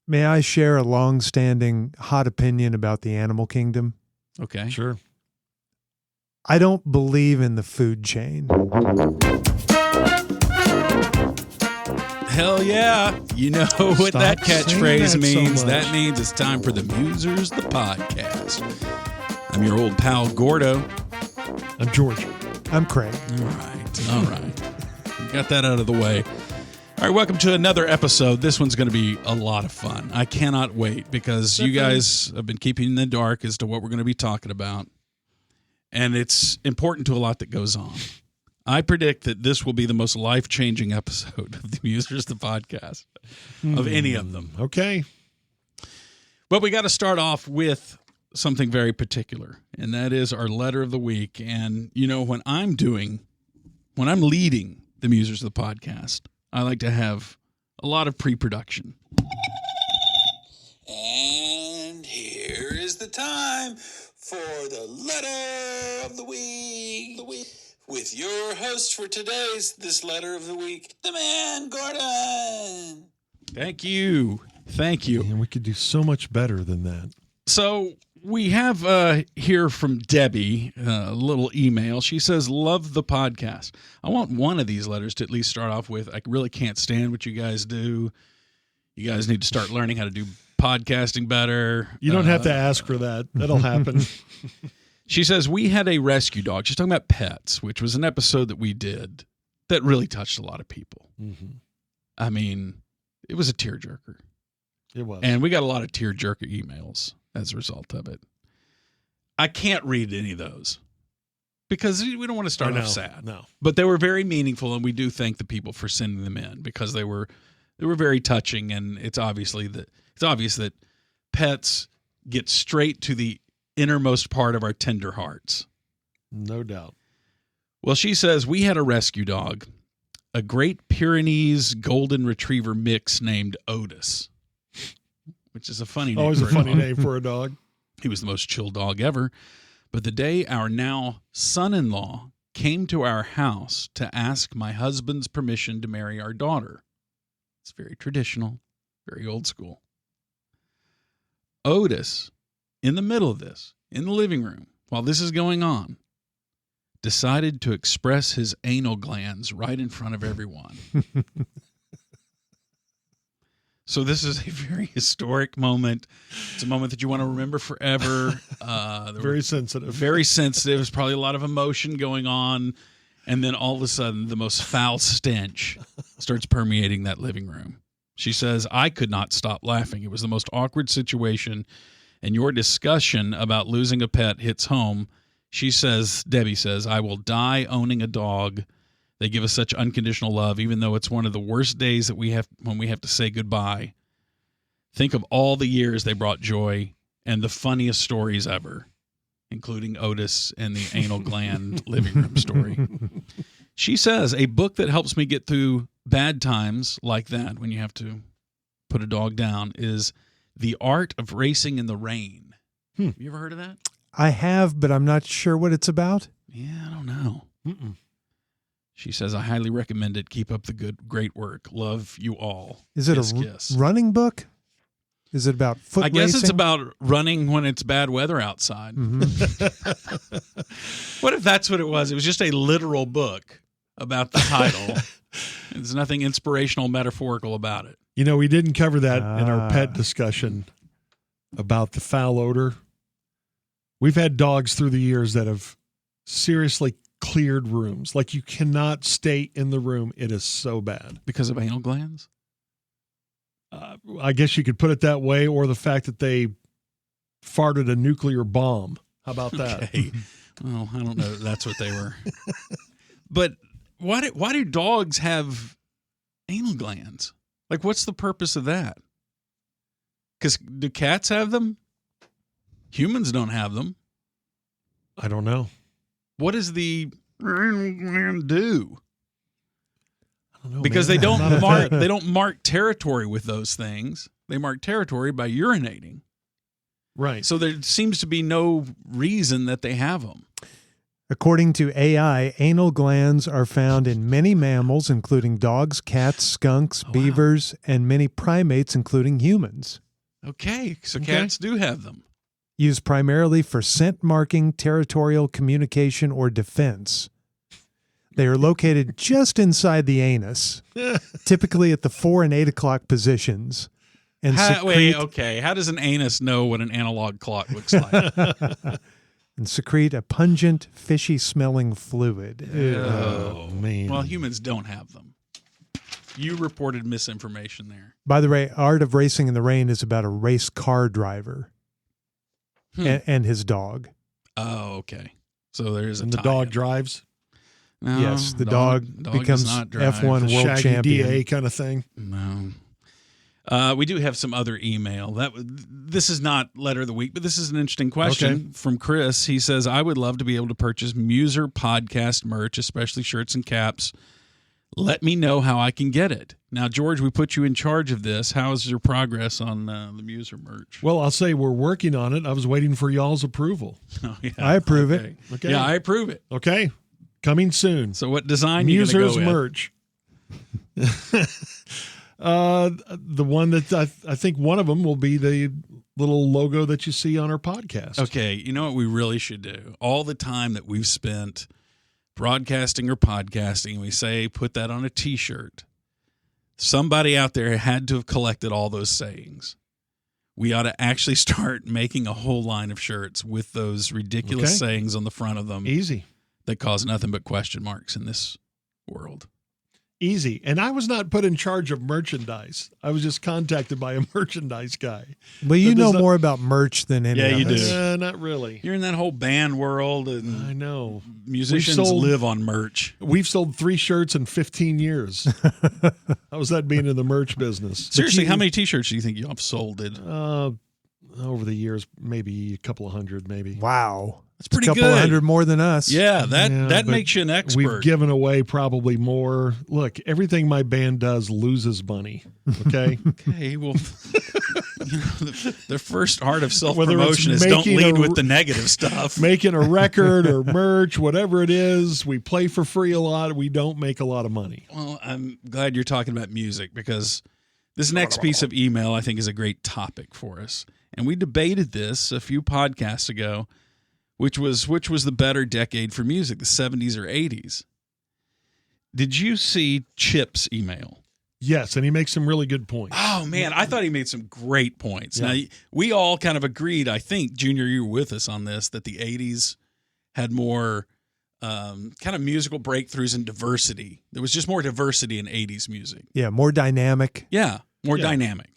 May I share a long-standing hot opinion about the animal kingdom? Okay. Sure. I don't believe in the food chain. Hell yeah. You know what Stop that catchphrase saying that so means. much. That means it's time for the Musers, the podcast. I'm your old pal, Gordo. I'm George. I'm Craig. All right. Got that out of the way. All right, welcome to another episode. This one's going to be a lot of fun. I cannot wait because you guys have been keeping in the dark as to what we're going to be talking about. And it's important to a lot that goes on. I predict that this will be the most life-changing episode of the Musers, the podcast, of any of them. Okay. But we got to start off with something very particular, and that is our letter of the week. And, you know, when I'm leading the Musers of the podcast, I like to have a lot of pre-production. And here is the time for the letter of the week. With your host for this letter of the week, the man, Gordon. Thank you. And we could do so much better than that. So we have here from Debbie a little email. She says, love the podcast. I want one of these letters to at least start off with, I really can't stand what you guys do. You guys need to start learning how to do podcasting better. You don't have to ask for that. That'll happen. She says, we had a rescue dog. She's talking about pets, which was an episode that we did that really touched a lot of people. Mm-hmm. I mean, it was a tearjerker. It was. And we got a lot of tearjerker emails as a result of it. I can't read any of those because we don't want to start off sad. No. But they were very meaningful, and we do thank the people for sending them in because they were very touching, and it's obvious that pets get straight to the innermost part of our tender hearts. No doubt. Well, she says, we had a rescue dog, a Great Pyrenees Golden Retriever mix named Otis, which is a funny name. Always for a funny dog. name for a dog. He was the most chill dog ever. But the day our now son-in-law came to our house to ask my husband's permission to marry our daughter, it's very traditional, very old school. Otis, in the middle of this, in the living room, while this is going on, decided to express his anal glands right in front of everyone. So this is a very historic moment. It's a moment that you want to remember forever. Very sensitive. Very sensitive. There's probably a lot of emotion going on. And then all of a sudden, the most foul stench starts permeating that living room. She says, I could not stop laughing. It was the most awkward situation. And your discussion about losing a pet hits home. Debbie says, I will die owning a dog. They give us such unconditional love, even though it's one of the worst days that when we have to say goodbye. Think of all the years they brought joy and the funniest stories ever, including Otis and the anal gland living room story. She says, a book that helps me get through bad times like that, when you have to put a dog down, is The Art of Racing in the Rain. Have you ever heard of that? I have, but I'm not sure what it's about. Yeah, I don't know. Mm-mm. She says, I highly recommend it. Keep up the great work. Love you all. Is it Kiss, a kiss. running book? Is it about foot I guess it's racing? about running when it's bad weather outside. Mm-hmm. What if that's what it was? It was just a literal book about the title. There's nothing inspirational, metaphorical about it. You know, we didn't cover that in our pet discussion about the foul odor. We've had dogs through the years that have seriously cleared rooms. Like, you cannot stay in the room. It is so bad. Because of anal glands? I guess you could put it that way, or the fact that they farted a nuclear bomb. How about that? Okay. Well, I don't know that that's what they were. But why do dogs have anal glands? Like, what's the purpose of that? Because do cats have them? Humans don't have them. I don't know. What does the anal gland do? I don't know, Because man. they don't I'm not a mark vet. they don't mark territory with those things. They mark territory by urinating. Right. So there seems to be no reason that they have them. According to AI, anal glands are found in many mammals, including dogs, cats, skunks, beavers, and many primates, including humans. Okay, so cats do have them. Used primarily for scent marking, territorial communication, or defense. They are located just inside the anus, typically at the 4 and 8 o'clock positions. And How does an anus know what an analog clock looks like? and secrete a pungent, fishy-smelling fluid. Oh, man. Well, humans don't have them. You reported misinformation there. By the way, Art of Racing in the Rain is about a race car driver and his dog. Oh, okay. So there's a And the dog drives? No, Yes, the dog becomes does not drive. F1 world Shaggy champion. DA kind of thing? No. We do have some other email. This is not letter of the week, but this is an interesting question from Chris. He says, I would love to be able to purchase Muser podcast merch, especially shirts and caps. Let me know how I can get it. Now, George, we put you in charge of this. How is your progress on the Muser merch? Well, I'll say we're working on it. I was waiting for y'all's approval. Oh, yeah. I approve it. Okay. Yeah, I approve it. Okay. Coming soon. So what design you going to Muser's go with? merch. The one that I think one of them will be the little logo that you see on our podcast. Okay, you know what we really should do? All the time that we've spent broadcasting or podcasting, we say put that on a T-shirt. Somebody out there had to have collected all those sayings. We ought to actually start making a whole line of shirts with those ridiculous sayings on the front of them. Easy. That cause nothing but question marks in this world. Easy. And I was not put in charge of merchandise. I was just contacted by a merchandise guy. Well, you know more about merch than any of you us. do. Not really. You're in that whole band world, and I know. musicians live on merch. We've sold 3 shirts in 15 years. How's that being in the merch business? Seriously, how many T-shirts do you think y'all have sold? Over the years, maybe a couple of hundred, maybe. Wow. That's pretty good. A couple hundred more than us. Yeah, that but makes you an expert. We've given away probably more. Look, everything my band does loses money. Okay. Okay, well, the first art of self-promotion is don't lead with the negative stuff. Making a record or merch, whatever it is, we play for free a lot. We don't make a lot of money. Well, I'm glad you're talking about music because this next piece of email I think is a great topic for us. And we debated this a few podcasts ago. Which was the better decade for music, the 70s or 80s? Did you see Chip's email? Yes, and he makes some really good points. Oh, man, I thought he made some great points. Yeah. Now, we all kind of agreed, I think, Junior, you were with us on this, that the 80s had more kind of musical breakthroughs and diversity. There was just more diversity in 80s music. Yeah, more dynamic. Yeah, more dynamic.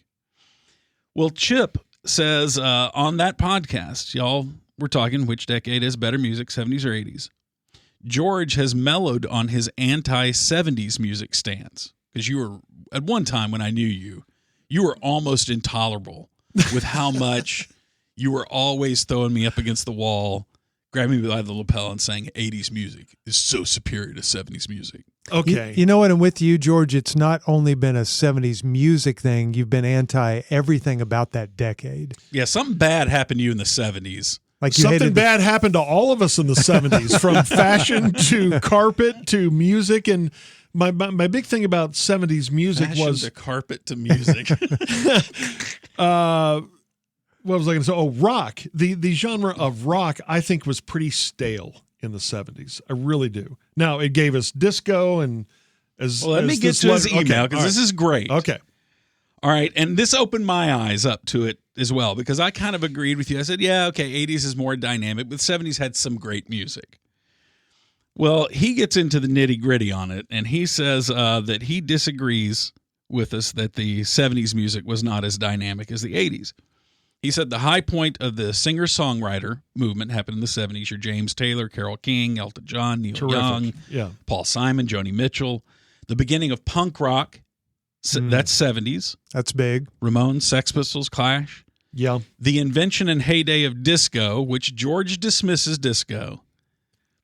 Well, Chip says on that podcast, y'all, we're talking which decade is better music, 70s or 80s. George has mellowed on his anti-70s music stance because you were, at one time when I knew you, you were almost intolerable with how much you were always throwing me up against the wall, grabbing me by the lapel and saying 80s music is so superior to 70s music. Okay. You know what? And with you, George, it's not only been a 70s music thing. You've been anti everything about that decade. Yeah, something bad happened to you in the 70s. Like you Something bad happened to all of us in the 70s, from fashion to carpet to music. And my big thing about 70s music Fashion was to carpet to music. what was I going to say? Oh, rock. The genre of rock, I think, was pretty stale in the 70s. I really do. Now, it gave us disco and let me get to his email because this is great. Okay. All right, and this opened my eyes up to it as well because I kind of agreed with you. I said, yeah, okay, 80s is more dynamic, but 70s had some great music. Well, he gets into the nitty-gritty on it, and he says that he disagrees with us that the 70s music was not as dynamic as the 80s. He said the high point of the singer-songwriter movement happened in the 70s. Your James Taylor, Carole King, Elton John, Neil Young, Paul Simon, Joni Mitchell. The beginning of punk rock, that's 70s. That's big. Ramones, Sex Pistols, Clash. Yeah. The invention and heyday of disco, which George dismisses disco,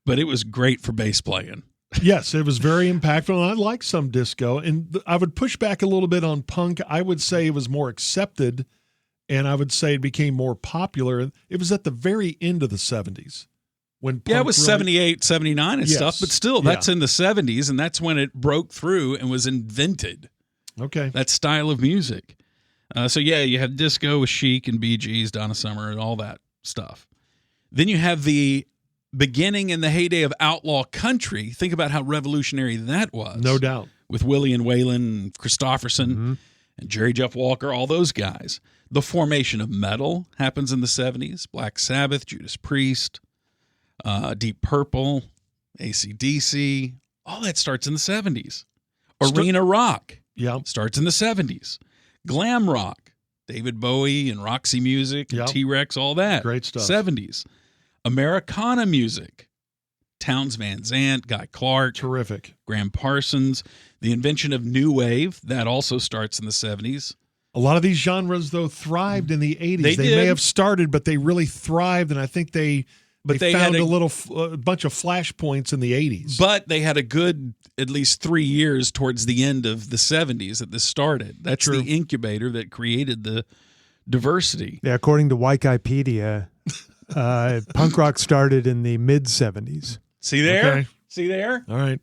but it was great for bass playing. Yes, it was very impactful, and I like some disco. And I would push back a little bit on punk. I would say it was more accepted, and I would say it became more popular. It was at the very end of the 70s. when Yeah, it punk was really- 78, 79 and Yes. stuff, but still, that's in the 70s, and that's when it broke through and was invented, Okay. that style of music. So, yeah, you had disco with Chic and Bee Gees, Donna Summer, and all that stuff. Then you have the beginning and the heyday of outlaw country. Think about how revolutionary that was. No doubt. With Willie and Waylon and Christofferson and Jerry Jeff Walker, all those guys. The formation of metal happens in the 70s. Black Sabbath, Judas Priest, Deep Purple, AC/DC, all that starts in the 70s. Arena rock starts in the 70s. Glam rock, David Bowie and Roxy Music and T-Rex, all that. Great stuff. 70s. Americana music, Townes Van Zandt, Guy Clark. Terrific. Graham Parsons. The invention of new wave, that also starts in the 70s. A lot of these genres, though, thrived in the 80s. They They did. may have started, but they really thrived, and I think they found had a bunch of flashpoints in the 80s. But they had a good at least 3 years towards the end of the 70s that this started. That's True. the incubator that created the diversity. Yeah, according to Wikipedia, punk rock started in the mid-70s. See there? Okay. See there? All right.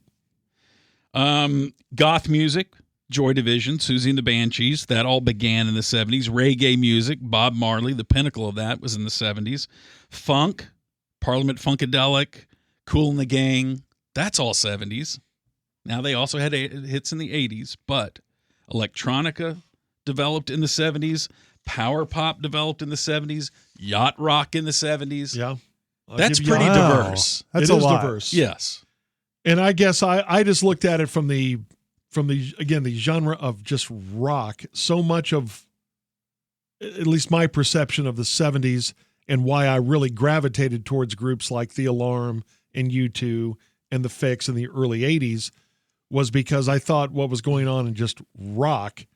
Goth music, Joy Division, Susie and the Banshees, that all began in the 70s. Reggae music, Bob Marley, the pinnacle of that was in the 70s. Funk, Parliament Funkadelic, Kool and the Gang, that's all 70s. Now they also had hits in the 80s, but electronica developed in the 70s, power pop developed in the 70s, yacht rock in the 70s. Yeah. That's pretty Wow. diverse. That's It a is lot. diverse. Yes. And I guess I just looked at it from the again, the genre of just rock. So much of, at least my perception of the 70s and why I really gravitated towards groups like The Alarm and U2 and The Fix in the early 80s was because I thought what was going on in just rock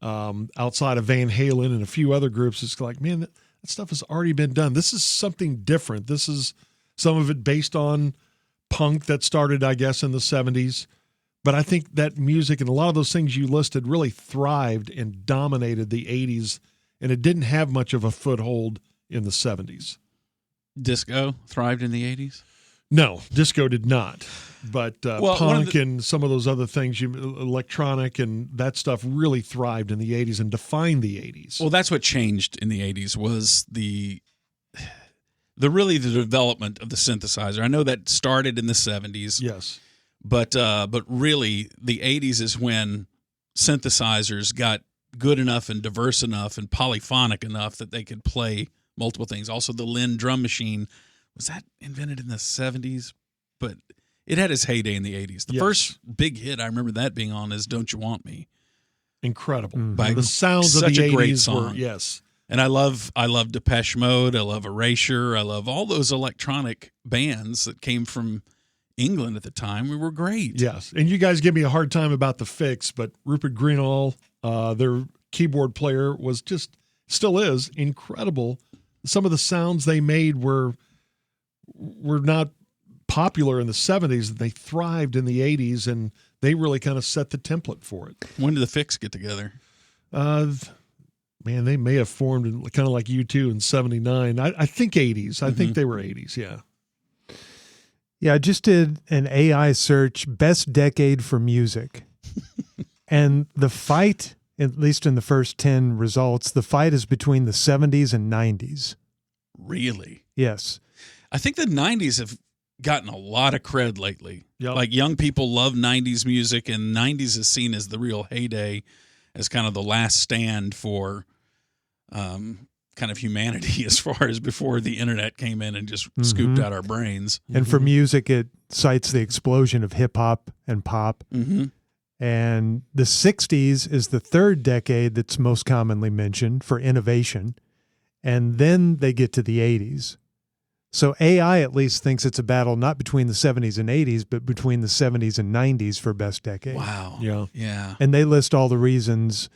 outside of Van Halen and a few other groups, it's like, man, that stuff has already been done. This is something different. This is some of it based on punk that started, I guess, in the 70s. But I think that music and a lot of those things you listed really thrived and dominated the 80s, and it didn't have much of a foothold in the 70s. Disco thrived in the 80s. No, disco did not. But Well, punk and some of those other things, electronic and that stuff really thrived in the 80s and defined the 80s. Well, that's what changed in the 80s was the development of the synthesizer. I know that started in the 70s. Yes. But really the 80s is when synthesizers got good enough and diverse enough and polyphonic enough that they could play multiple things. Also the Linn drum machine, was that invented in the 70s? But it had its heyday in the 80s. The first big hit I remember that being on is Don't You Want Me. Incredible. By The sounds of such the a 80s great were, song. yes. And I love Depeche Mode. I love Erasure. I love all those electronic bands that came from England at the time. We were great. Yes. And you guys give me a hard time about The Fix, but Rupert Greenall, their keyboard player, was just, still is, incredible. Some of the sounds they made were not popular in the 70s. They thrived in the 80s, and they really kind of set the template for it. When did the Fix get together? Man, they may have formed in, kind of like U2 in 79. I think 80s. I think they were 80s, yeah. Yeah, I just did an AI search, best decade for music. And the fight, at least in the first 10 results, the fight is between the 70s and 90s. Really? Yes. I think the 90s have gotten a lot of cred lately. Yep. Like young people love 90s music, and 90s is seen as the real heyday, as kind of the last stand for kind of humanity as far as before the internet came in and just scooped out our brains. And for music, it cites the explosion of hip hop and pop. Mm-hmm. And the 60s is the third decade that's most commonly mentioned for innovation. And then they get to the 80s. So AI at least thinks it's a battle not between the 70s and 80s, but between the 70s and 90s for best decade. Wow. Yeah. Yeah. And they list all the reasons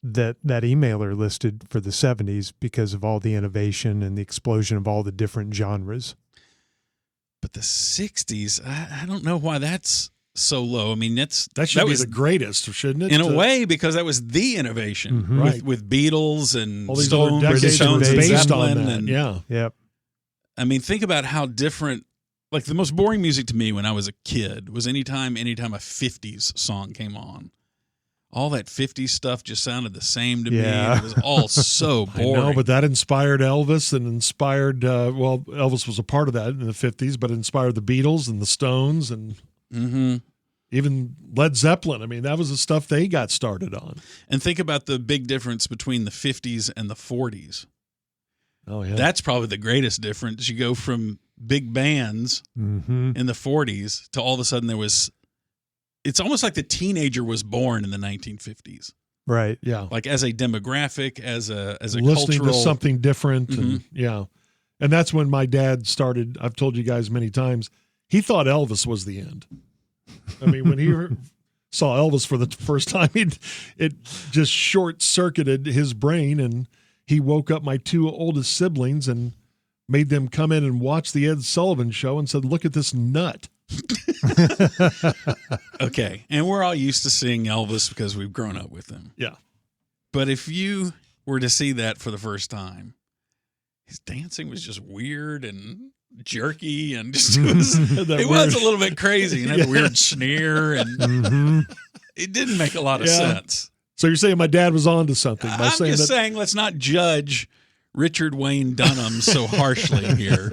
that emailer listed for the 70s because of all the innovation and the explosion of all the different genres. But the 60s, I don't know why that's so low. I mean, That should be was the greatest, shouldn't it? in a way, because that was the innovation Mhm. Right. with Beatles and All these other Stones, decades British were Stones and invasion based on Zeppelin that. and Yeah. Yep. I mean, think about how different. Like the most boring music to me when I was a kid was anytime a 50s song came on. All that 50s stuff just sounded the same to me. And it was all so boring. I know, but that inspired Elvis and inspired, Elvis was a part of that in the 50s, but inspired the Beatles and the Stones and even Led Zeppelin. I mean, that was the stuff they got started on. And think about the big difference between the 50s and the 40s. Oh, yeah. That's probably the greatest difference. You go from big bands in the 40s to all of a sudden it's almost like the teenager was born in the 1950s. Right. Yeah. Like as a demographic, as a listening cultural, to something different. And and that's when my dad started. I've told you guys many times, he thought Elvis was the end. I mean, when he saw Elvis for the first time, it just short-circuited his brain, and he woke up my two oldest siblings and made them come in and watch the Ed Sullivan Show and said, "Look at this nut." Okay, and we're all used to seeing Elvis because we've grown up with him. Yeah. But if you were to see that for the first time, his dancing was just weird and jerky, and just was a little bit crazy, and had a weird sneer, and it didn't make a lot of sense. So you're saying my dad was onto something by I'm just saying let's not judge Richard Wayne Dunham so harshly here.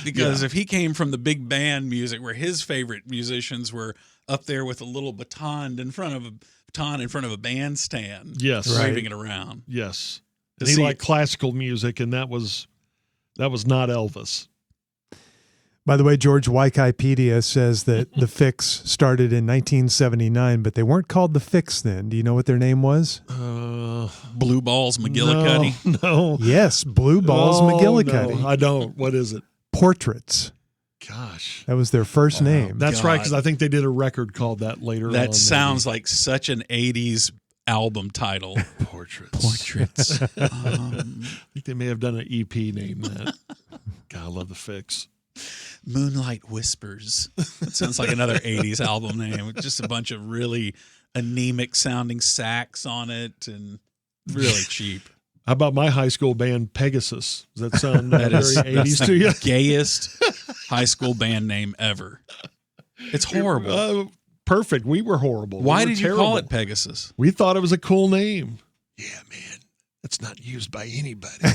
Because if he came from the big band music where his favorite musicians were up there with a little baton in front of a bandstand, waving it around. Yes. And he liked classical music, and that was not Elvis. By the way, George Wikipedia says that the Fix started in 1979, but they weren't called the Fix then. Do you know what their name was? Blue Balls McGillicuddy? No. Yes, Blue Balls McGillicuddy. No, I don't. What is it? Portraits. Gosh. That was their first name. That's right, because I think they did a record called that later on. That sounds like such an 80s album title. Portraits. I think they may have done an EP named that. God, I love the Fix. Moonlight Whispers. It sounds like another 80s album name with just a bunch of really anemic sounding sax on it and really cheap. How about my high school band, Pegasus? Does that sound very 80s to you? Gayest high school band name ever. It's horrible. Perfect. We were horrible. Why did you call it Pegasus? We thought it was a cool name. Yeah, man. That's not used by anybody.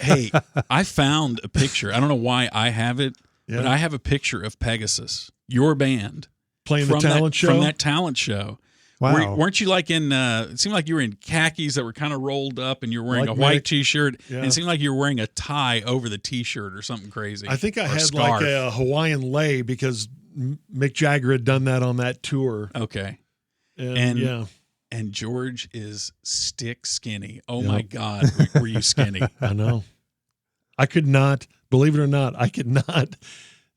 Hey, I found a picture. I don't know why I have it, but I have a picture of Pegasus, your band. Playing the talent show? From that talent show. Wow. Weren't you like it seemed like you were in khakis that were kind of rolled up, and you were wearing a white T-shirt, and it seemed like you were wearing a tie over the T-shirt or something crazy. I think I had like a Hawaiian lei because Mick Jagger had done that on that tour. Okay. And George is stick skinny. Oh, my God. Were you skinny? I know. I could not, believe it or not,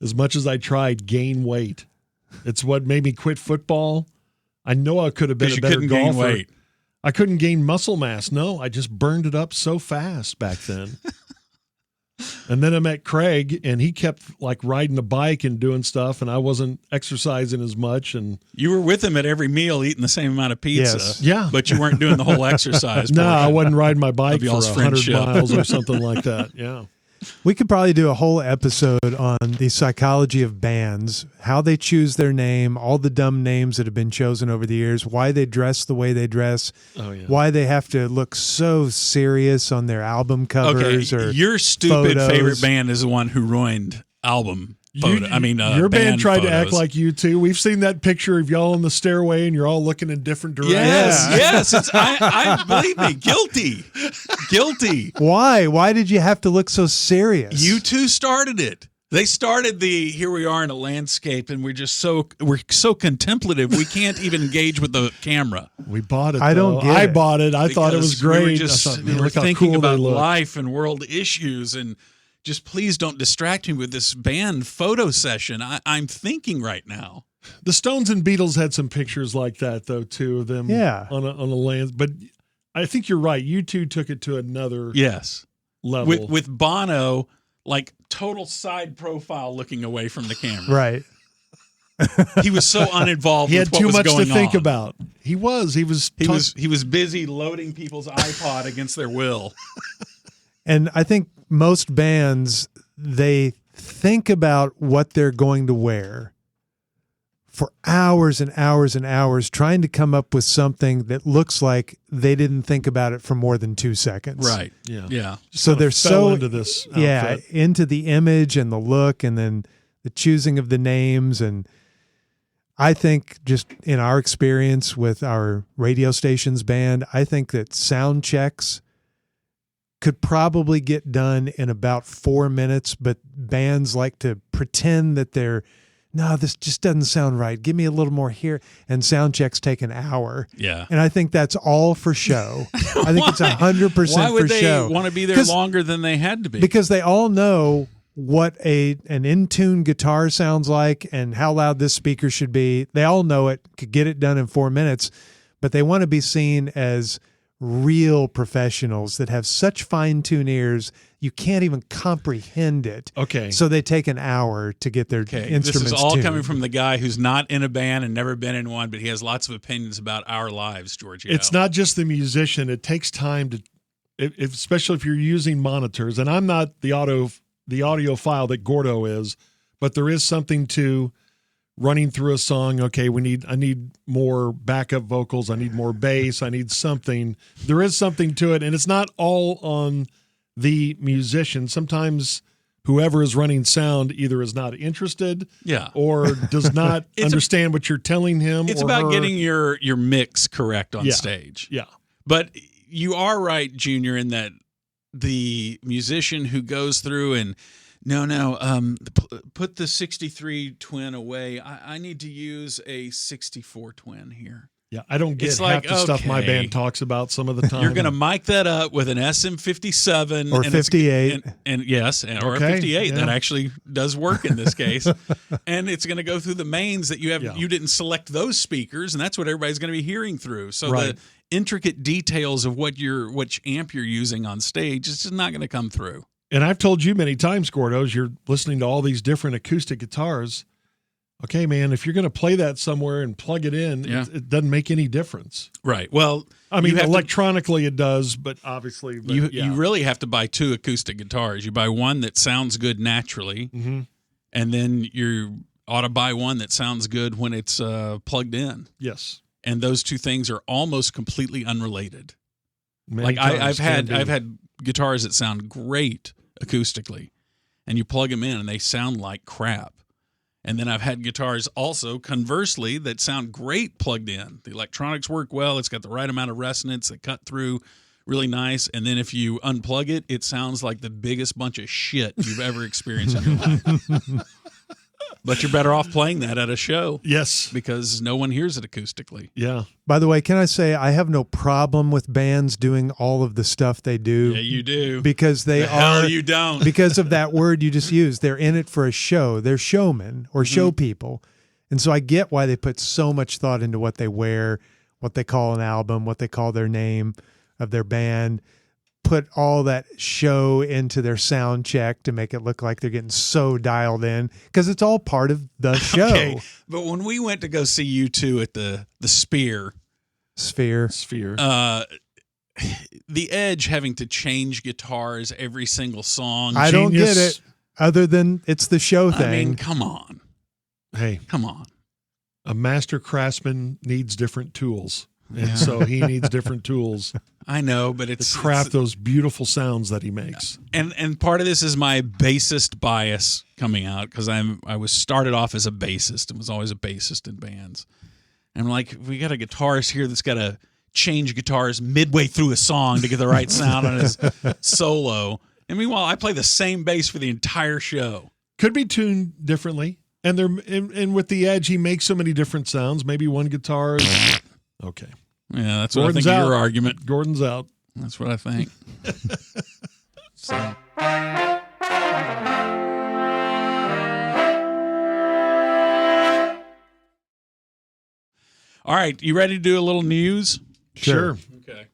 as much as I tried, gain weight. It's what made me quit football. I know I could have been a better golfer. Gain weight. I couldn't gain muscle mass. No, I just burned it up so fast back then. And then I met Craig, and he kept like riding the bike and doing stuff, and I wasn't exercising as much. And you were with him at every meal, eating the same amount of pizza. Yes. Yeah, but you weren't doing the whole exercise. No, I wasn't riding my bike for 100 miles or something like that. Yeah. We could probably do a whole episode on the psychology of bands, how they choose their name, all the dumb names that have been chosen over the years, why they dress the way they dress, why they have to look so serious on their album covers. Okay, or your stupid photos. favorite band is the one who ruined album photo. Your band tried to act like you two. We've seen that picture of y'all on the stairway, and you're all looking in different directions. Yes. I believe me, guilty. Why did you have to look so serious? You two started it. They started here we are in a landscape, and we're so contemplative we can't even engage with the camera. We bought it. I don't get it. I bought it. I thought it was great. We were thinking about life and world issues, and just please don't distract me with this band photo session. I'm thinking right now. The Stones and Beatles had some pictures like that, though, too, of them on a land. But I think you're right. You two took it to another level. With Bono, like total side profile looking away from the camera. Right. He was so uninvolved. He had with what too was much going to think on. about. He was busy loading people's iPod against their will. And I think most bands, they think about what they're going to wear for hours and hours and hours, trying to come up with something that looks like they didn't think about it for more than 2 seconds. Right. Yeah. Yeah. So they're fell so into this outfit. yeah, into the image and the look, and then the choosing of the names. And I think, just in our experience with our radio stations band, I think that sound checks could probably get done in about 4 minutes, but bands like to pretend that no, this just doesn't sound right. Give me a little more here. And sound checks take an hour. Yeah. And I think that's all for show. I think it's 100% for show. Why would they want to be there longer than they had to be? Because they all know what an in-tune guitar sounds like and how loud this speaker should be. They all know it, could get it done in 4 minutes, but they want to be seen as real professionals that have such fine-tuned ears you can't even comprehend it. Okay. So they take an hour to get their instruments This is all tuned. coming from the guy who's not in a band and never been in one, but he has lots of opinions about our lives, Giorgio. It's not just the musician. It takes time to, especially if you're using monitors. And I'm not the audiophile that Gordo is, but there is something to running through a song. Okay, I need more backup vocals. I need more bass. I need something. There is something to it, and it's not all on the musician. Sometimes whoever is running sound either is not interested, or does not understand what you're telling him. It's or about her. getting your mix correct on stage. Yeah, but you are right, Junior, in that the musician who goes through and put the 63 twin away. I need to use a 64 twin here. Yeah, I don't get It's half like, the stuff my okay. band talks about some of the time. You're going to mic that up with an SM57 or 58, and yes, or Okay, a 58. yeah. That actually does work in this case. And it's going to go through the mains that you have. Yeah. You didn't select those speakers, and that's what everybody's going to be hearing through. So Right. the intricate details of which amp you're using on stage is just not going to come through. And I've told you many times, Gordo, as you're listening to all these different acoustic guitars, okay, man, if you're going to play that somewhere and plug it in, it doesn't make any difference. Right. Well, I mean, electronically it does, but obviously. You really have to buy 2 acoustic guitars. You buy one that sounds good naturally, and then you ought to buy one that sounds good when it's plugged in. Yes. And those two things are almost completely unrelated. Many like times I've had guitars that sound great acoustically, and you plug them in and they sound like crap. And then I've had guitars also, conversely, that sound great plugged in. The electronics work well. It's got the right amount of resonance. They cut through really nice. And then if you unplug it, it sounds like the biggest bunch of shit you've ever experienced in your life. But you're better off playing that at a show. Yes. Because no one hears it acoustically. Yeah. By the way, can I say I have no problem with bands doing all of the stuff they do? Yeah, you do. Because they Hell, you don't. Because of that word you just used. They're in it for a show. They're showmen or show people. And so I get why they put so much thought into what they wear, what they call an album, what they call their name of their band. Put all that show into their sound check to make it look like they're getting so dialed in, because it's all part of the show. Okay, but when we went to go see you two at the Sphere, the Edge having to change guitars every single song. I don't get it, other than it's the show thing. I mean, come on. Hey, come on. A master craftsman needs different tools. And so he needs different tools. I know, but it's to craft those beautiful sounds that he makes. And part of this is my bassist bias coming out, because I was started off as a bassist and was always a bassist in bands. And I'm like, we got a guitarist here that's got to change guitars midway through a song to get the right sound on his solo. And meanwhile, I play the same bass for the entire show. Could be tuned differently. And and with the Edge, he makes so many different sounds. Maybe one guitar is okay. Yeah, that's what I think of your argument. Gordon's out. That's what I think. So. All right, you ready to do a little news? Sure. Okay.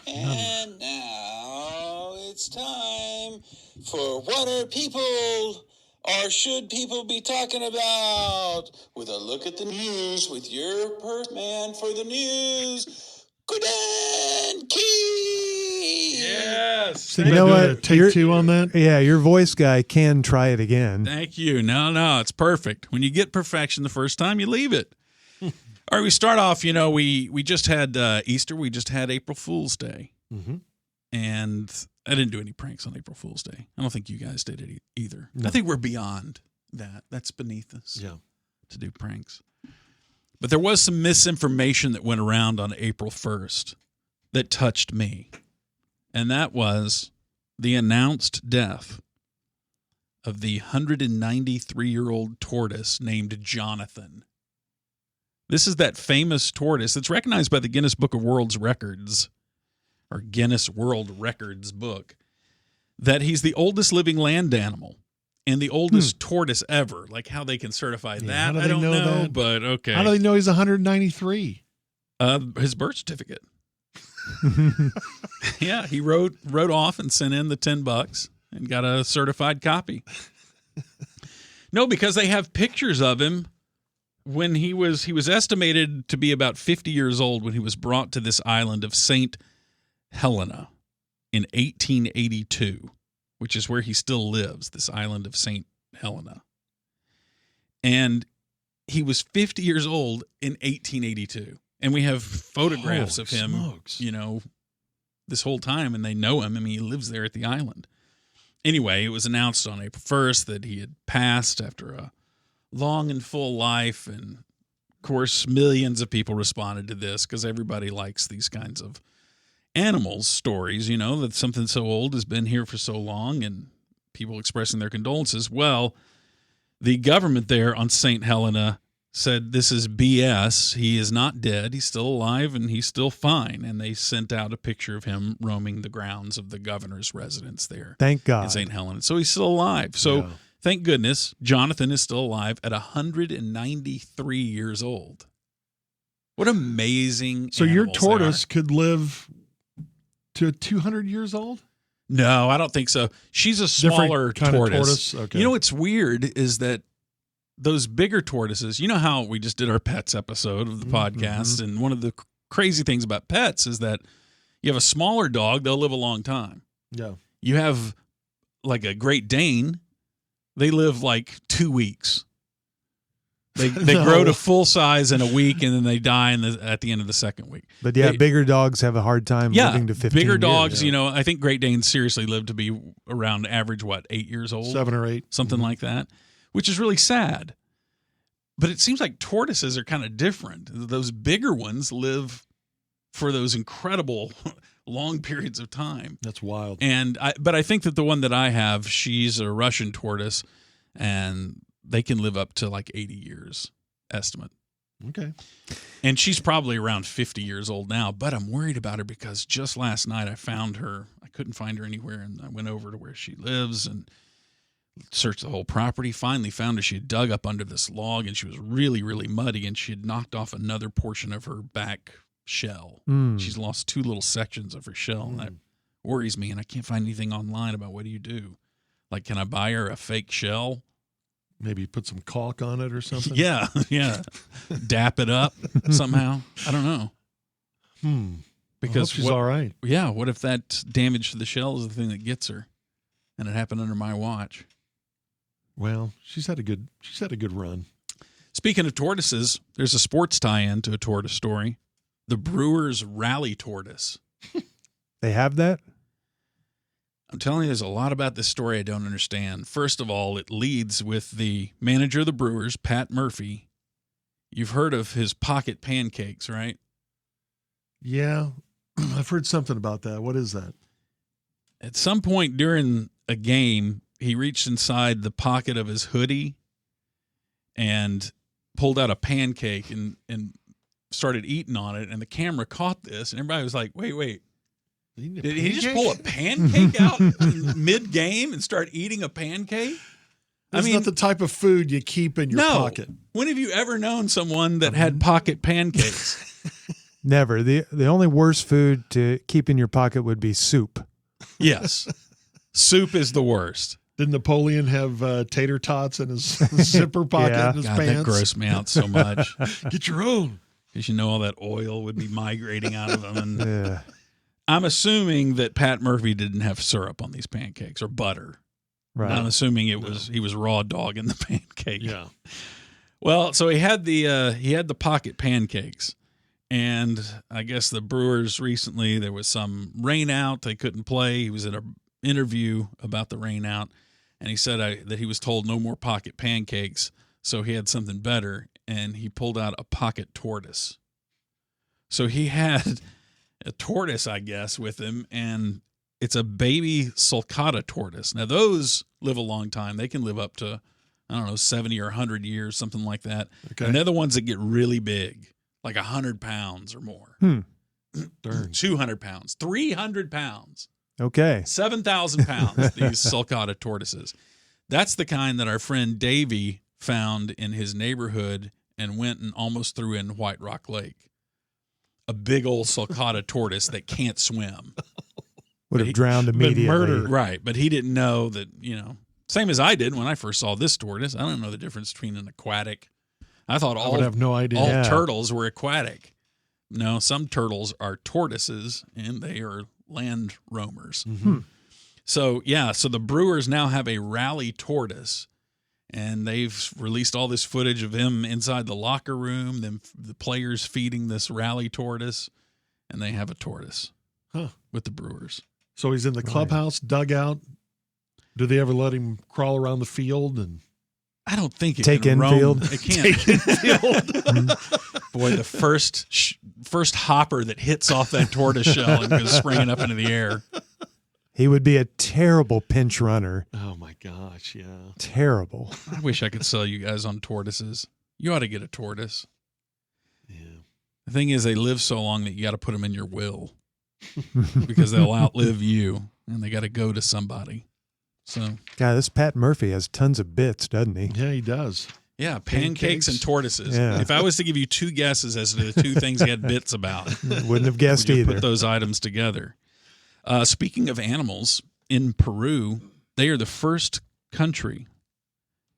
And now it's time for What Are People or Should People Be Talking About? With a look at the news with your purse man for the news, Gordon Key. Yes. Think You know about doing what? a take two on that? Yeah, your voice guy can try it again. Thank you. No, it's perfect. When you get perfection the first time, you leave it. All right, we start off, we just had Easter. We just had April Fool's Day. Mm-hmm. And I didn't do any pranks on April Fool's Day. I don't think you guys did it either. No. I think we're beyond that. That's beneath us to do pranks. But there was some misinformation that went around on April 1st that touched me. And that was the announced death of the 193-year-old tortoise named Jonathan. This is that famous tortoise that's recognized by the Guinness Book of World Records, or Guinness World Records book, that he's the oldest living land animal and the oldest tortoise ever. Like how they can certify that, I don't know that? But okay. How do they know he's 193? His birth certificate. Yeah, he wrote off and sent in the $10 and got a certified copy. No, because they have pictures of him when he was estimated to be about 50 years old when he was brought to this island of St. Helena in 1882, which is where he still lives, this island of St. Helena. And he was 50 years old in 1882. And we have photographs of him, smokes. This whole time, and they know him. I mean, he lives there at the island. Anyway, it was announced on April 1st that he had passed after a long and full life. And, of course, millions of people responded to this because everybody likes these kinds of animals stories, that something so old has been here for so long and people expressing their condolences. Well, the government there on St. Helena said this is BS. He is not dead. He's still alive and he's still fine. And they sent out a picture of him roaming the grounds of the governor's residence there. Thank God. In St. Helena. So he's still alive. So thank goodness Jonathan is still alive at 193 years old. What amazing So your animals they tortoise are. could live to 200 years old? No, I don't think so. She's a smaller Different kind of tortoise. Okay. You know what's weird is that those bigger tortoises, you know how we just did our pets episode of the podcast, and one of the crazy things about pets is that you have a smaller dog, they'll live a long time. Yeah. You have like a Great Dane, they live like 2 weeks. They grow to full size in a week, and then they die at the end of the second week. But bigger dogs have a hard time living to 15 bigger years. dogs, I think Great Danes seriously live to be around average, 8 years old? 7 or 8. Something like that, which is really sad. But it seems like tortoises are kind of different. Those bigger ones live for those incredible long periods of time. That's wild. But I think that the one that I have, she's a Russian tortoise, and they can live up to 80 years estimate. Okay. And she's probably around 50 years old now, but I'm worried about her because just last night I found her. I couldn't find her anywhere, and I went over to where she lives and searched the whole property. Finally found her. She had dug up under this log, and she was really, really muddy, and she had knocked off another portion of her back shell. She's lost 2 little sections of her shell, and that worries me, and I can't find anything online about what do you do. Can I buy her a fake shell? Maybe put some caulk on it or something? Yeah. Dap it up somehow. I don't know. Because she's all right. Yeah, what if that damage to the shell is the thing that gets her? And it happened under my watch. Well, she's had a good run. Speaking of tortoises, there's a sports tie-in to a tortoise story. The Brewers Rally Tortoise. They have that? I'm telling you, there's a lot about this story I don't understand. First of all, it leads with the manager of the Brewers, Pat Murphy. You've heard of his pocket pancakes, right? Yeah, I've heard something about that. What is that? At some point during a game, he reached inside the pocket of his hoodie and pulled out a pancake and started eating on it. And the camera caught this, and everybody was like, wait. Did he just pull a pancake out mid-game and start eating a pancake? That's not the type of food you keep in your pocket. When have you ever known someone that had pocket pancakes? Never. The only worst food to keep in your pocket would be soup. Yes. Soup is the worst. Did Napoleon have tater tots in his zipper pocket in his God, pants? that grossed me out so much. Get your own. Because all that oil would be migrating out of them. And I'm assuming that Pat Murphy didn't have syrup on these pancakes or butter. Right. I'm assuming he was raw dog in the pancake. Yeah. Well, so he had the pocket pancakes, and I guess the Brewers recently there was some rain out. They couldn't play. He was in an interview about the rain out, and he said that he was told no more pocket pancakes, so he had something better, and he pulled out a pocket tortoise. So he had a tortoise, I guess, with him, and it's a baby sulcata tortoise. Now, those live a long time. They can live up to, 70 or 100 years, something like that. Okay. And they're the ones that get really big, like 100 pounds or more. Darn. 200 pounds, 300 pounds, Okay. 7,000 pounds, these sulcata tortoises. That's the kind that our friend Davey found in his neighborhood and went and almost threw in White Rock Lake. A big old sulcata tortoise that can't swim. Would have drowned immediately. murdered. Right, but he didn't know that, same as I did when I first saw this tortoise. I don't know the difference between an aquatic. I thought I would have no idea. all Yeah. turtles were aquatic. No, some turtles are tortoises, and they are land roamers. Mm-hmm. So the Brewers now have a rally tortoise, and they've released all this footage of him inside the locker room, the players feeding this rally tortoise, and they have a tortoise with the Brewers. So he's in the clubhouse, dugout. Do they ever let him crawl around the field? And I don't think it Take can roam. infield. It can't. Boy, the first hopper that hits off that tortoise shell and goes springing up into the air. He would be a terrible pinch runner. oh my gosh, yeah. Terrible. I wish I could sell you guys on tortoises. You ought to get a tortoise. Yeah. The thing is, they live so long that you got to put them in your will because they'll outlive you, and they got to go to somebody. So, God, this Pat Murphy has tons of bits, doesn't he? Yeah, he does. yeah, pancakes and tortoises. Yeah. If I was to give you two guesses as to the two things he had bits about, Wouldn't have guessed would you either. put those items together? Speaking of animals, in Peru, they are the first country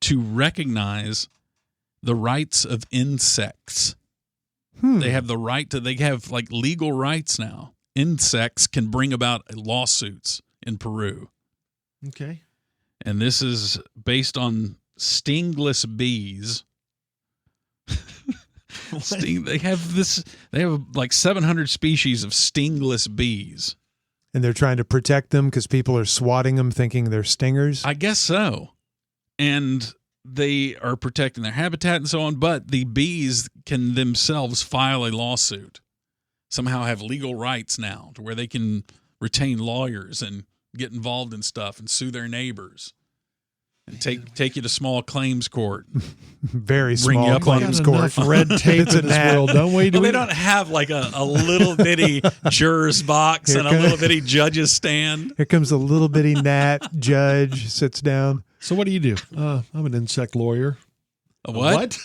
to recognize the rights of insects. They have the right to, they have like legal rights now. Insects can bring about lawsuits in Peru. Okay. And this is based on stingless bees. They have like 700 species of stingless bees. And they're trying to protect them because people are swatting them thinking they're stingers. I guess so. And they are protecting their habitat and so on, but the bees can themselves file a lawsuit. Somehow have legal rights now to where they can retain lawyers and get involved in stuff and sue their neighbors and take you to small claims court. Very Bring you small up on- claims We've got court. enough red tape It's a in this gnat. world, don't we? Well, they don't have like a little bitty juror's box Here and a comes- little bitty judge's stand. Here comes a little bitty gnat judge, sits down. So what do you do? I'm an insect lawyer. A what?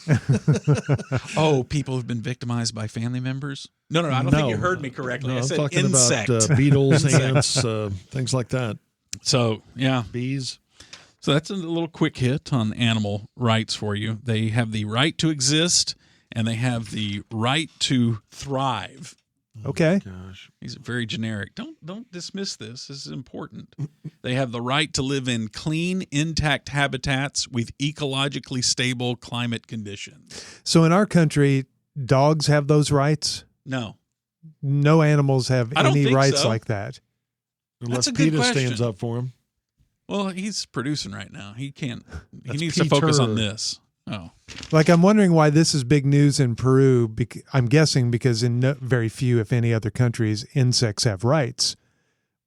Oh, people who've been victimized by family members? No, I don't think you heard me correctly. No, I I'm said talking insect. about beetles, Insect. ants, things like that. So, yeah. Bees. So that's a little quick hit on animal rights for you. They have the right to exist, and they have the right to thrive. Okay. Gosh. These are very generic. Don't dismiss this. This is important. They have the right to live in clean, intact habitats with ecologically stable climate conditions. So in our country, dogs have those rights. No. No animals have I don't any think rights so. like that. Unless a good PETA question. stands up for him. Well, he's producing right now. He can't. He That's needs to focus on Peter. this. Oh. Like, I'm wondering why this is big news in Peru. I'm guessing because in very few, if any other countries, insects have rights.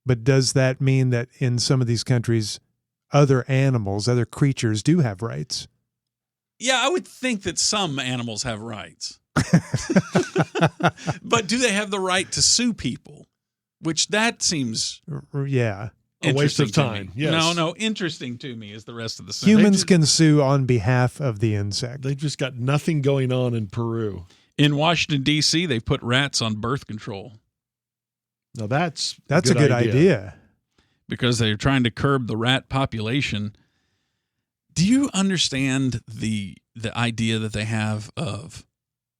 But does that mean that in some of these countries, other animals, other creatures do have rights? Yeah, I would think that some animals have rights. But do they have the right to sue people? Which that seems Yeah. A waste of interesting to time, me. yes. No, interesting to me is the rest of the sentence. Humans can sue on behalf of the insect. They've just got nothing going on in Peru. In Washington, D.C., they've put rats on birth control Now that's a good idea. because they're trying to curb the rat population. Do you understand the idea that they have of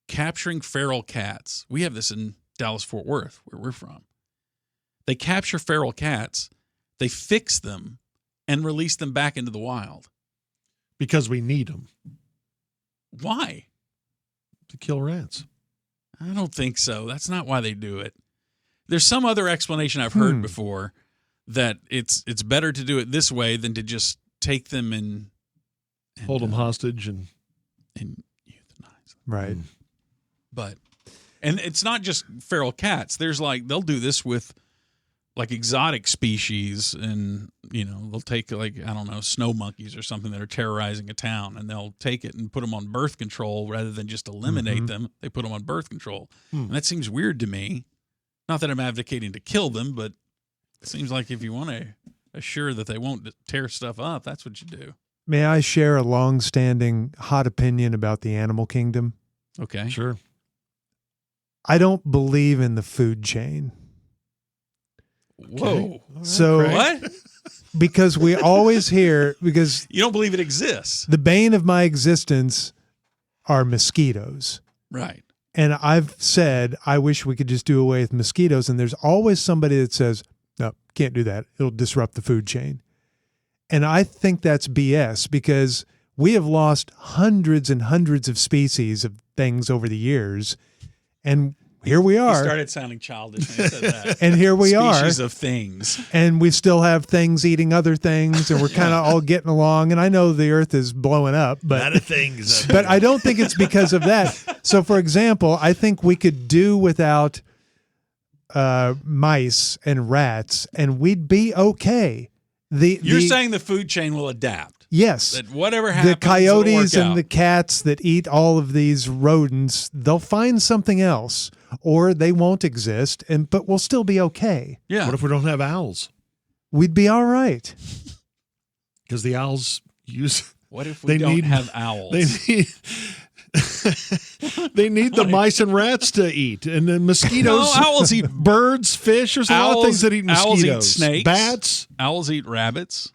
capturing feral cats? We have this in Dallas-Fort Worth, where we're from. They capture feral cats, they fix them, and release them back into the wild. Because we need them Why? to kill rats. I don't think so. That's not why they do it. There's some other explanation I've heard before that it's better to do it this way than to just take them and Hold them hostage and euthanize them. Right. And it's not just feral cats. There's they'll do this with exotic species, and they'll take snow monkeys or something that are terrorizing a town, and they'll take it and put them on birth control rather than just eliminate them. They put them on birth control, and that seems weird to me. Not that I'm advocating to kill them, but it seems like if you want to assure that they won't tear stuff up, that's what you do. May I share a long-standing hot opinion about the animal kingdom? Okay, sure. I don't believe in the food chain. Whoa. So What? because we always hear, because You don't believe it exists. the bane of my existence are mosquitoes. Right. And I've said, I wish we could just do away with mosquitoes. And there's always somebody that says, no, can't do that. It'll disrupt the food chain. And I think that's BS, because we have lost hundreds and hundreds of species of things over the years. And here we He are. started sounding childish when he said that. And here we are. Species of things. And we still have things eating other things, and we're kind of all getting along. And I know the earth is blowing up, but of things. but I don't think it's because of that. So, for example, I think we could do without mice and rats, and we'd be okay. You're saying the food chain will adapt. Yes. That whatever happens, The coyotes it'll work and out. the cats that eat all of these rodents, they'll find something else, or they won't exist, but we'll still be okay. Yeah. What if we don't have owls? We'd be all right. Because the owls use. What if we don't have owls? They need. They need the mice and rats to eat, and then mosquitoes. No, owls eat birds, fish. There's a lot of things that eat mosquitoes. Owls eat snakes. Bats. Owls eat rabbits.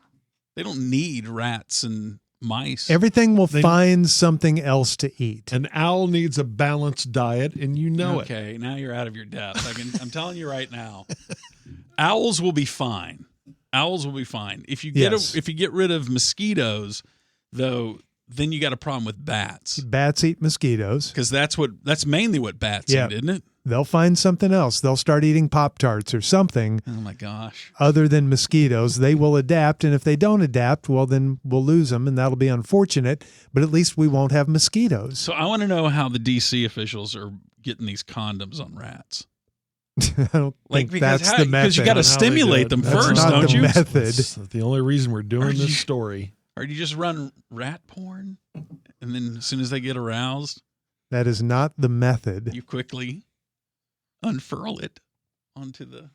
They don't need rats and mice. Everything will find something else to eat. An owl needs a balanced diet, and you know it. Okay, now you're out of your depth. I'm telling you right now, owls will be fine. Owls will be fine. If you get rid of mosquitoes, though, then you got a problem with bats. Bats eat mosquitoes. Because that's mainly what bats eat, isn't it? They'll find something else. They'll start eating Pop-Tarts or something. Oh my gosh. Other than mosquitoes. They will adapt, and if they don't adapt, well, then we'll lose them, and that'll be unfortunate, but at least we won't have mosquitoes. So I want to know how the DC officials are getting these condoms on rats. I don't think that's the method. Because you got to stimulate them That's first, not don't the you? method. That's the only reason we're doing this story. Or do you just run rat porn, and then as soon as they get aroused, That is not the method. you quickly unfurl it onto the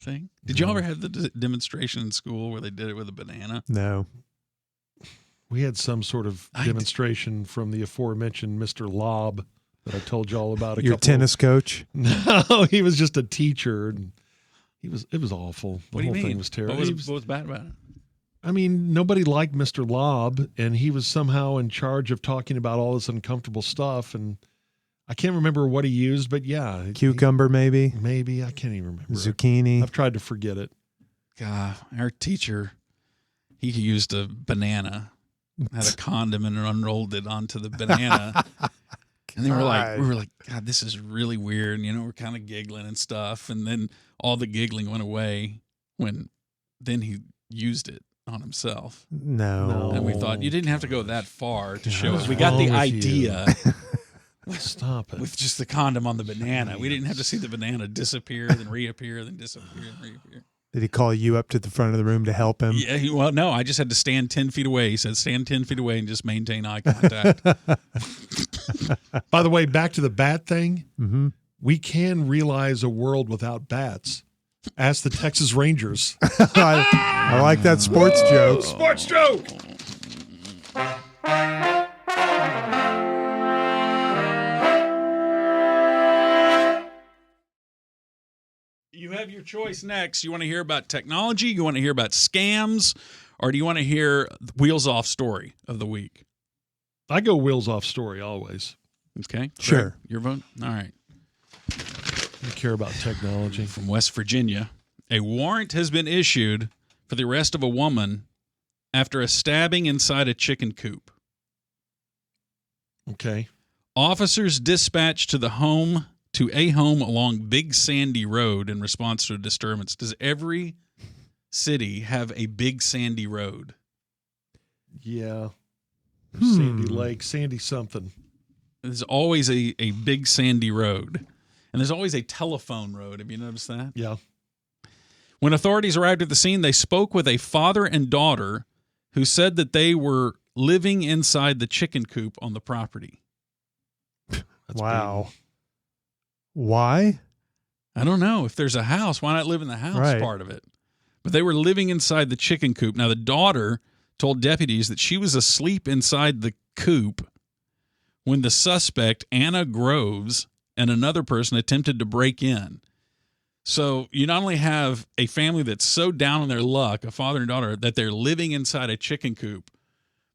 thing? Did you ever have the demonstration in school where they did it with a banana? No. We had some sort of demonstration from the aforementioned Mr. Lobb that I told you all about. Your tennis coach? No, he was just a teacher. And it was awful. The What do you whole mean? thing was terrible. What was bad about it? I mean, nobody liked Mr. Lobb, and he was somehow in charge of talking about all this uncomfortable stuff. And I can't remember what he used, but yeah. Cucumber, maybe? Maybe. I can't even remember. Zucchini. I've tried to forget it. God, our teacher, he used a banana, had a condom, and unrolled it onto the banana. And we were like, God, this is really weird. And, we're kind of giggling and stuff. And then all the giggling went away when then he used it on himself. No. And we thought you didn't have to go that far to show What's us. We got the wrong with idea Stop it. with just the condom on the banana. We didn't have to see the banana disappear, then reappear, then disappear, and reappear. Did he call you up to the front of the room to help him? Yeah, well, no, I just had to stand 10 feet away. He said, stand 10 feet away and just maintain eye contact. By the way, back to the bat thing. Mm-hmm. We can realize a world without bats. Ask the Texas Rangers. I like that sports joke. Sports joke. You have your choice next. You want to hear about technology? You want to hear about scams? Or do you want to hear Wheels Off story of the week? I go wheels off story always. Okay. Sure. Greg, your vote? All right. I care about technology. From West Virginia, a warrant has been issued for the arrest of a woman after a stabbing inside a chicken coop. Okay. Officers dispatched to a home along Big Sandy Road in response to a disturbance. Does every city have a Big Sandy Road? Yeah. Sandy Lake, Sandy something. There's always a Big Sandy Road. And there's always a telephone road. Have you noticed that? Yeah. When authorities arrived at the scene, they spoke with a father and daughter who said that they were living inside the chicken coop on the property. Wow. Why? I don't know. If there's a house, why not live in the house part of it? But they were living inside the chicken coop. Now, the daughter told deputies that she was asleep inside the coop when the suspect, Anna Groves, and another person attempted to break in. So you not only have a family that's so down on their luck, a father and daughter, that they're living inside a chicken coop,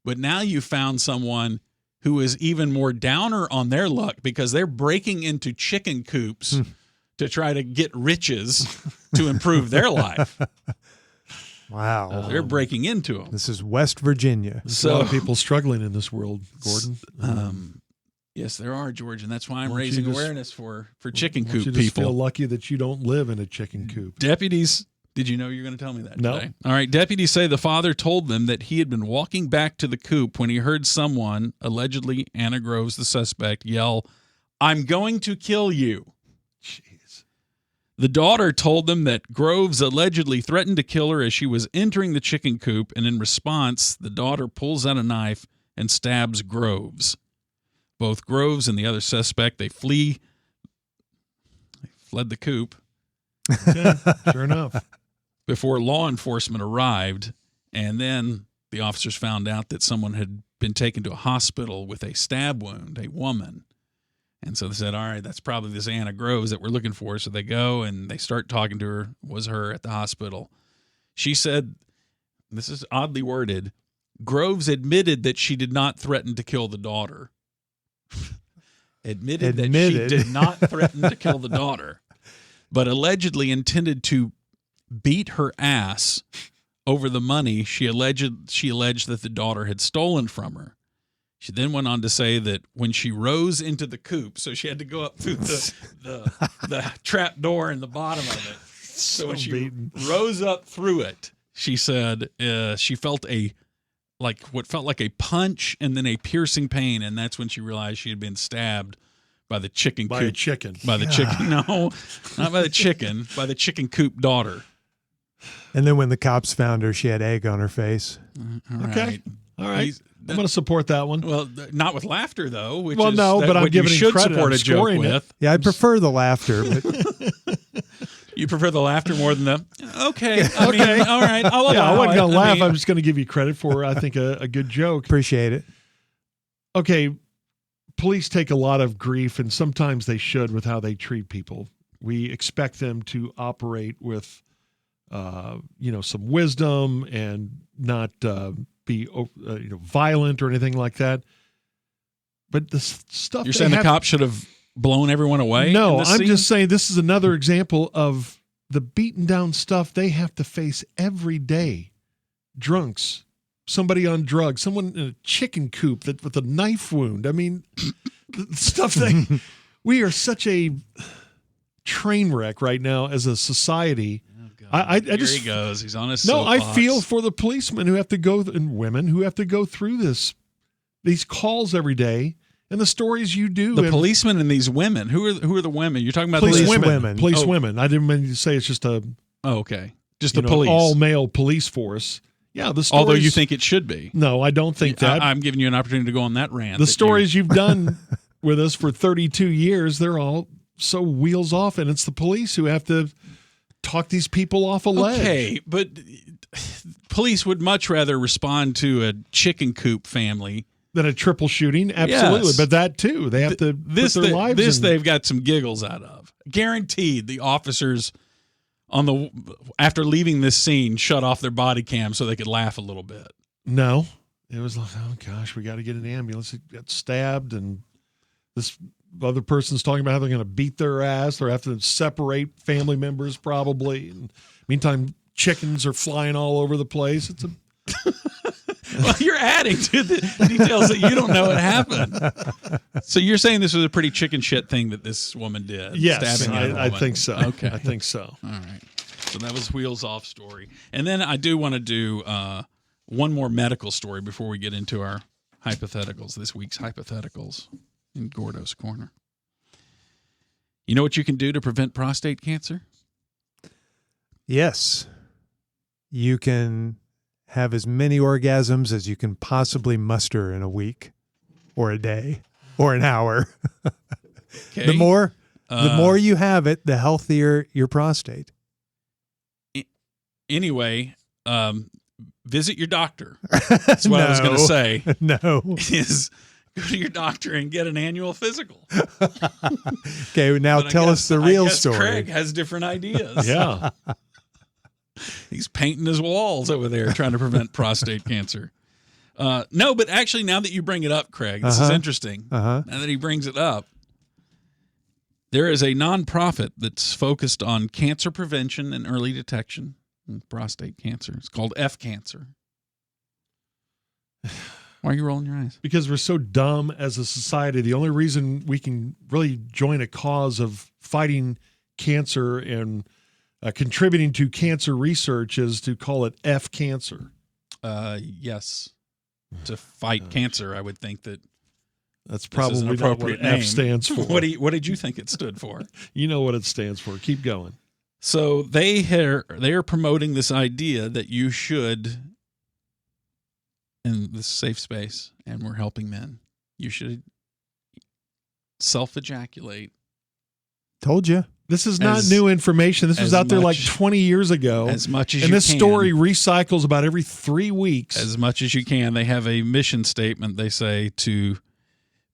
but now you found someone who is even more downer on their luck because they're breaking into chicken coops to try to get riches to improve their life. Wow. They're breaking into them. This is West Virginia. There's a lot of people struggling in this world, Gordon. Yes, there are, George, and that's why I'm Won't you raising just- awareness for chicken You coop just people. feel lucky that you don't live in a chicken coop. Deputies, did you know you were going to tell me that No. today? All right, deputies say the father told them that he had been walking back to the coop when he heard someone, allegedly Anna Groves, the suspect, yell, "I'm going to kill you." Jeez. The daughter told them that Groves allegedly threatened to kill her as she was entering the chicken coop, and in response, the daughter pulls out a knife and stabs Groves. Both Groves and the other suspect, they fled the coop Yeah, sure enough. before law enforcement arrived, and then the officers found out that someone had been taken to a hospital with a stab wound, a woman. And so they said, all right, that's probably this Anna Groves that we're looking for. So they go and they start talking to her, was her at the hospital. She said, this is oddly worded, Groves admitted that she did not threaten to kill the daughter. Admitted that she did not threaten to kill the daughter, but allegedly intended to beat her ass over the money she alleged that the daughter had stolen from her. She then went on to say that when she rose into the coop, so she had to go up through the trap door in the bottom of it. So when she rose up through it, she said she felt what felt like a punch and then a piercing pain, and that's when she realized she had been stabbed by the chicken By coop. a chicken. By the chicken. No, not by the chicken, by the chicken coop daughter. And then when the cops found her, she had egg on her face. All Okay. right. All right. I'm going to support that one. Well, not with laughter, though. Which Well, is no, but I'm what you giving him should credit. support I'm a joke scoring it. with. Yeah, I prefer the laughter, but You prefer the laughter more than the okay. I mean, all right. I'll Yeah, I allow wasn't it. going to laugh. mean, I'm just going to give you credit for, I think, a good joke. appreciate it. Okay, police take a lot of grief, and sometimes they should with how they treat people. We expect them to operate with, some wisdom and not be violent or anything like that. But the stuff You're they saying the have- cops should have blown everyone away? No, in this I'm scene? just saying this is another example of the beaten down stuff they have to face every day. Drunks, somebody on drugs, someone in a chicken coop with a knife wound. I mean, the stuff we are such a train wreck right now as a society. Oh, God. I Here just he goes. He's on his no. I soapbox. feel for the policemen who have to go and women who have to go through these calls every day. And the stories you do. the policemen and these women. Who are the women? You're talking about Police the women. Police Oh. women. I didn't mean to say it's just a Oh, okay. Just the police. all male police force. Yeah, the stories. Although you think it should be. No, I don't think that. I'm giving you an opportunity to go on that rant. The stories you've done with us for 32 years, they're all so wheels off, and it's the police who have to talk these people off a ledge. Okay, but police would much rather respond to a chicken coop family. Than a triple shooting, absolutely. Yes. But that too, they have to put their lives This in. they've got some giggles out of. Guaranteed, the officers after leaving this scene shut off their body cam so they could laugh a little bit. No, it was like, oh gosh, we got to get an ambulance. It got stabbed, and this other person's talking about how they're going to beat their ass. They're have to separate family members probably. And meantime, chickens are flying all over the place. It's a Well, you're adding to the details that you don't know what happened. So you're saying this was a pretty chicken shit thing that this woman did? yes, stabbing another I woman. think so. Okay. I think so. All right. So that was Wheels Off story. And then I do want to do one more medical story before we get into our hypotheticals, this week's hypotheticals in Gordo's Corner. You know what you can do to prevent prostate cancer? Yes. You can have as many orgasms as you can possibly muster in a week or a day or an hour. Okay. The more you have it, the healthier your prostate. Anyway, visit your doctor. That's what I was going to say. No. Is go to your doctor and get an annual physical. Okay, now But I tell guess- us the real I guess story. Craig has different ideas. Yeah. He's painting his walls over there trying to prevent prostate cancer. No, but actually, now that you bring it up, Craig, this is interesting. Now that he brings it up, there is a nonprofit that's focused on cancer prevention and early detection of prostate cancer. It's called F Cancer. Why are you rolling your eyes? Because we're so dumb as a society. The only reason we can really join a cause of fighting cancer and contributing to cancer research is to call it F cancer. Yes. To fight cancer, I would think that That's this is probably an not appropriate what name. F stands for. What did you think it stood for? You know what it stands for. Keep going. So they are promoting this idea that you should, in this safe space, and we're helping men, you should self-ejaculate. Told you. This is not As- new information. This was as out there like much- 20 years ago. As much as and you this can. story recycles about every 3 weeks. As much as you can. They have a mission statement, they say, to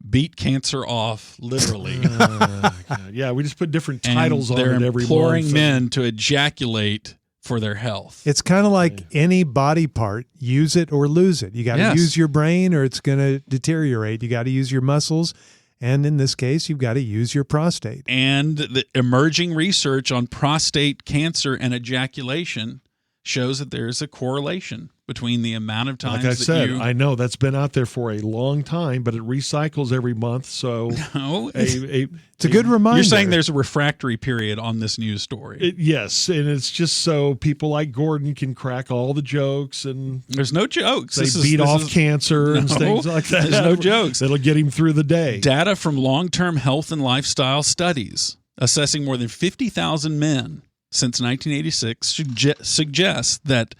beat cancer off, literally. God. Yeah, we just put different titles and on they're it every imploring month. men to ejaculate for their health. It's kind of like any body part. Use it or lose it. You got to Yes. use your brain or it's going to deteriorate. You got to use your muscles. And in this case, you've got to use your prostate. And the emerging research on prostate cancer and ejaculation shows that there is a correlation between the amount of times Like I that said, you... I know that's been out there for a long time, but it recycles every month. So No, It's a good reminder. you're saying there's a refractory period on this news story. yes, and it's just so people like Gordon can crack all the jokes and There's no jokes. they This beat this off is cancer and No, things like that. there's no jokes. That'll get him through the day. Data from long-term health and lifestyle studies assessing more than 50,000 men since 1986 suggests that